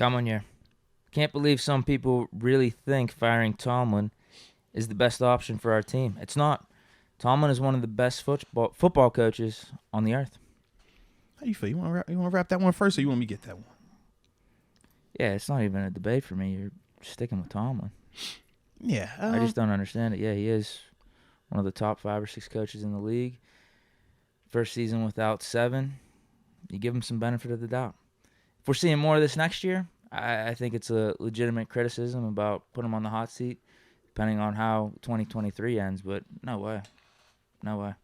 Come on here. Can't believe some people really think firing Tomlin is the best option for our team. It's not. Tomlin is one of the best football coaches on the earth. How you feel? You want to wrap that one first, or you want me to get that one? Yeah, it's not even a debate for me. You're sticking with Tomlin. Yeah. I just don't understand it. Yeah, he is one of the top 5 or 6 coaches in the league. First season without 7. You give him some benefit of the doubt. If we're seeing more of this next year, I think it's a legitimate criticism about putting him on the hot seat, depending on how 2023 ends. But no way. No way.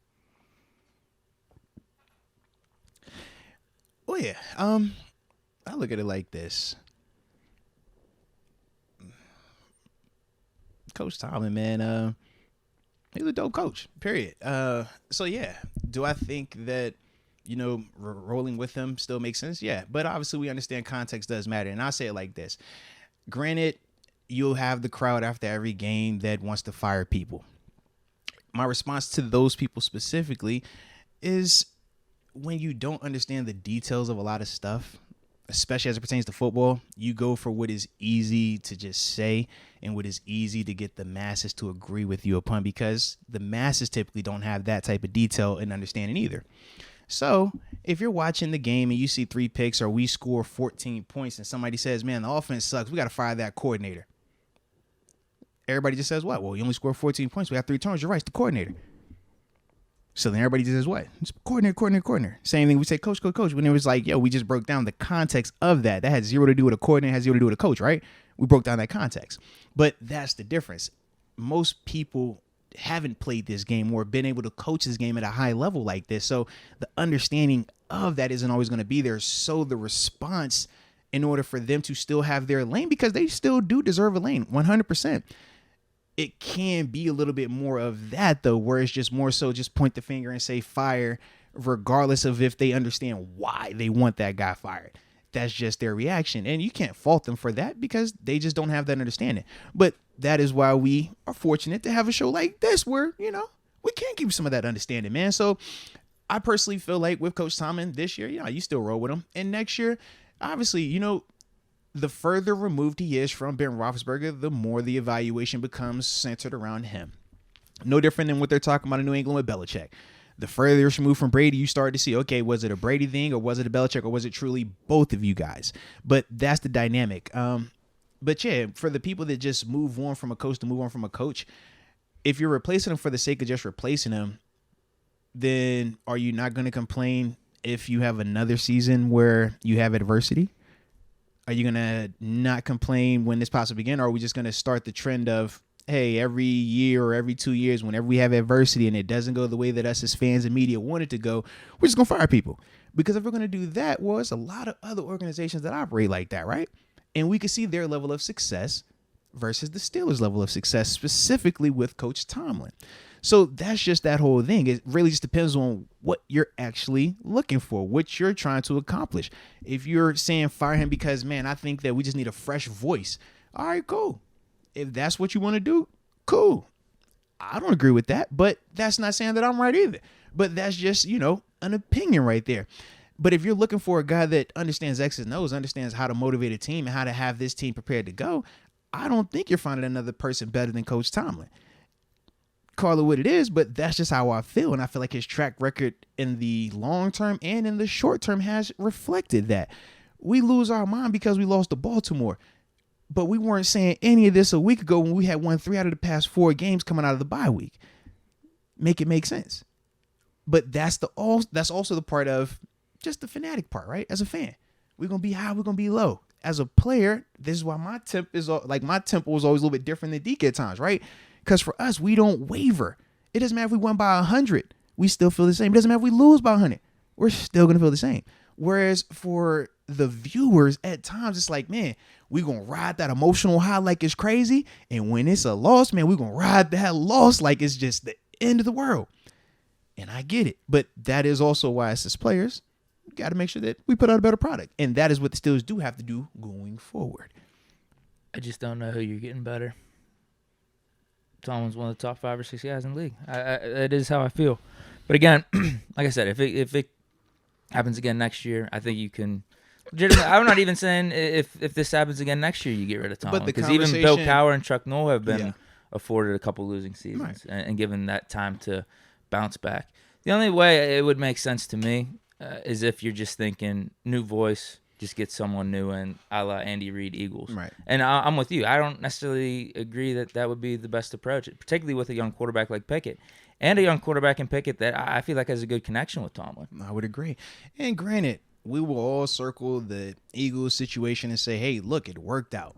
Well, yeah. I look at it like this. Coach Tomlin, man, he's a dope coach, period. So, yeah, do I think that, rolling with him still makes sense? Yeah, but obviously we understand context does matter. And I say it like this. Granted, you'll have the crowd after every game that wants to fire people. My response to those people specifically is when you don't understand the details of a lot of stuff, especially as it pertains to football, you go for what is easy to just say and what is easy to get the masses to agree with you upon, because the masses typically don't have that type of detail and understanding either. So if you're watching the game and you see 3 picks or we score 14 points and somebody says, man, the offense sucks, we got to fire that coordinator. Everybody just says what? Well, you only scored 14 points. We have 3 turnovers. You're right, it's the coordinator. So then everybody just says what? It's coordinator. Same thing we say, coach. When it was like, yo, we just broke down the context of that. That had zero to do with a coordinator, had zero to do with a coach, right? We broke down that context. But that's the difference. Most people haven't played this game or been able to coach this game at a high level like this. So the understanding of that isn't always going to be there. So the response, in order for them to still have their lane, because they still do deserve a lane, 100%. It can be a little bit more of that, though, where it's just more so just point the finger and say fire, regardless of if they understand why they want that guy fired. That's just their reaction. And you can't fault them for that because they just don't have that understanding. But that is why we are fortunate to have a show like this where, we can give some of that understanding, man. So I personally feel like with Coach Tomlin this year, you still roll with him. And next year, obviously, the further removed he is from Ben Roethlisberger, the more the evaluation becomes centered around him. No different than what they're talking about in New England with Belichick. The further you're removed from Brady, you start to see, okay, was it a Brady thing or was it a Belichick or was it truly both of you guys? But that's the dynamic. But yeah, for the people that just move on from a coach to move on from a coach, if you're replacing him for the sake of just replacing him, then are you not going to complain if you have another season where you have adversity? Are you going to not complain when this possibly begins? Or are we just going to start the trend of, hey, every year or every 2 years, whenever we have adversity and it doesn't go the way that us as fans and media want it to go, we're just going to fire people? Because if we're going to do that, well, it's a lot of other organizations that operate like that, right? And we can see their level of success versus the Steelers' level of success, specifically with Coach Tomlin. So that's just that whole thing. It really just depends on what you're actually looking for, what you're trying to accomplish. If you're saying fire him because, man, I think that we just need a fresh voice. All right, cool. If that's what you want to do, cool. I don't agree with that, but that's not saying that I'm right either. But that's just, an opinion right there. But if you're looking for a guy that understands X's and O's, understands how to motivate a team and how to have this team prepared to go, I don't think you're finding another person better than Coach Tomlin. Call it what it is, but that's just how I feel. And I feel like his track record in the long term and in the short term has reflected that. We lose our mind because we lost to Baltimore. But we weren't saying any of this a week ago when we had won 3 out of the past 4 games coming out of the bye week. Make it make sense. But that's also the part of just the fanatic part, right? As a fan, we're going to be high, we're going to be low. As a player, this is why my tempo is always a little bit different than Deke at times, right? Because for us, we don't waver. It doesn't matter if we won by 100. We still feel the same. It doesn't matter if we lose by 100. We're still going to feel the same. Whereas for the viewers, at times, it's like, man, we're going to ride that emotional high like it's crazy. And when it's a loss, man, we're going to ride that loss like it's just the end of the world. And I get it. But that is also why us as players, we got to make sure that we put out a better product. And that is what the Steelers do have to do going forward. I just don't know who you're getting better. Tomlin's one of the top 5 or 6 guys in the league. That is how I feel. But again, like I said, if it happens again next year, I think you can Legitimately, I'm not even saying if this happens again next year, you get rid of Tomlin. the Because even Bill conversation- Cowher and Chuck Noll have been Yeah. afforded a couple losing Right. seasons and given that time to bounce back. The only way it would make sense to me is if you're just thinking new voice, just get someone new in, a la Andy Reid Eagles. Right. And I'm with you. I don't necessarily agree that that would be the best approach, particularly with a young quarterback like Pickett. And a young quarterback in Pickett that I feel like has a good connection with Tomlin. I would agree. And granted, we will all circle the Eagles situation and say, hey, look, it worked out.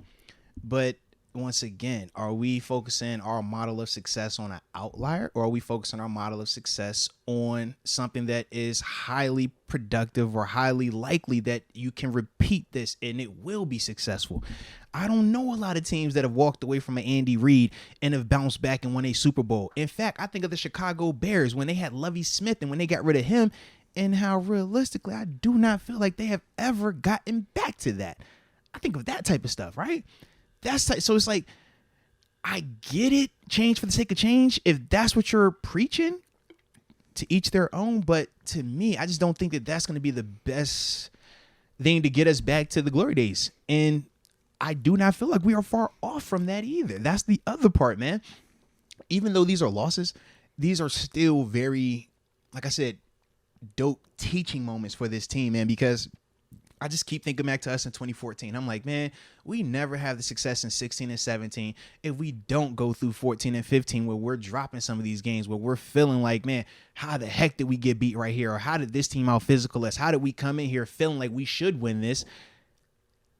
But once again, are we focusing our model of success on an outlier, or are we focusing our model of success on something that is highly productive or highly likely that you can repeat this and it will be successful? I don't know a lot of teams that have walked away from an Andy Reid and have bounced back and won a Super Bowl. In fact, I think of the Chicago Bears when they had Lovie Smith and when they got rid of him, and how realistically I do not feel like they have ever gotten back to that. I think of that type of stuff, right? So it's like, I get it, change for the sake of change. If that's what you're preaching, to each their own. But to me, I just don't think that that's going to be the best thing to get us back to the glory days. And I do not feel like we are far off from that either. That's the other part, man. Even though these are losses, these are still very, like I said, dope teaching moments for this team, man, because I just keep thinking back to us in 2014. I'm like, man, we never have the success in 16 and 17 if we don't go through 14 and 15 where we're dropping some of these games, where we're feeling like, man, how the heck did we get beat right here? Or how did this team out physical us? How did we come in here feeling like we should win this?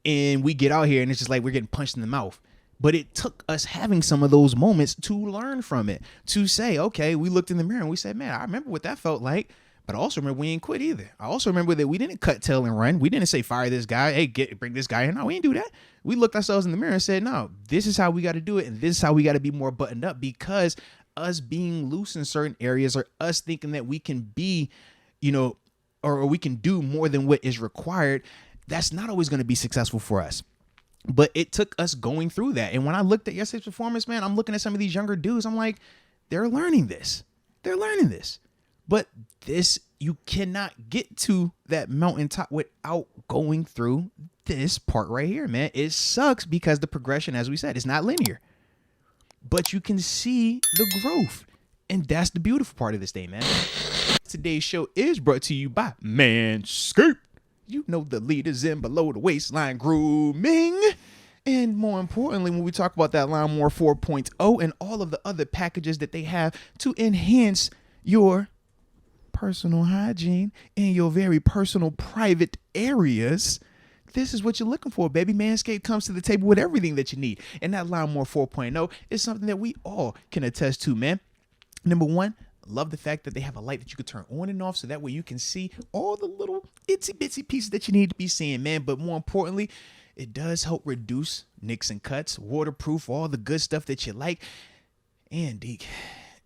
And we get out here and it's just like we're getting punched in the mouth. But it took us having some of those moments to learn from it, to say, okay, we looked in the mirror and we said, man, I remember what that felt like. But I also remember we ain't quit either. I also remember that we didn't cut tail and run. We didn't say fire this guy. Hey, bring this guy in. No, we didn't do that. We looked ourselves in the mirror and said, no, this is how we got to do it. And this is how we got to be more buttoned up, because us being loose in certain areas, or us thinking that we can be, or we can do more than what is required, that's not always going to be successful for us. But it took us going through that. And when I looked at yesterday's performance, man, I'm looking at some of these younger dudes. I'm like, they're learning this. They're learning this. But this, you cannot get to that mountaintop without going through this part right here, man. It sucks because the progression, as we said, is not linear. But you can see the growth. And that's the beautiful part of this thing, man. Today's show is brought to you by Manscaped. You know, the leaders in below the waistline grooming. And more importantly, when we talk about that Lawnmower 4.0 and all of the other packages that they have to enhance your personal hygiene in your very personal private areas, this is what you're looking for, baby. Manscaped comes to the table with everything that you need. And that Lawnmower 4.0 is something that we all can attest to, man. Number one, love the fact that they have a light that you can turn on and off, so that way you can see all the little itsy bitsy pieces that you need to be seeing, man. But more importantly, it does help reduce nicks and cuts, waterproof, all the good stuff that you like. And Deke,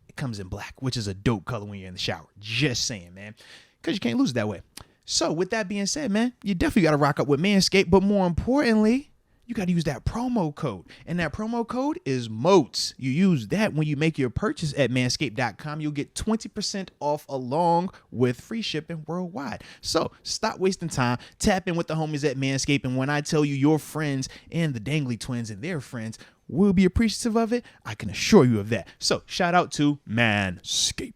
it comes in black, which is a dope color when you're in the shower. Just saying, man, because you can't lose it that way. So with that being said, man, you definitely got to rock up with Manscaped. But more importantly, you got to use that promo code. And that promo code is MOATS. You use that when you make your purchase at manscaped.com. You'll get 20% off along with free shipping worldwide. So stop wasting time. Tap in with the homies at Manscaped. And when I tell you your friends and the Dangly twins and their friends will be appreciative of it, I can assure you of that. So shout out to Manscaped.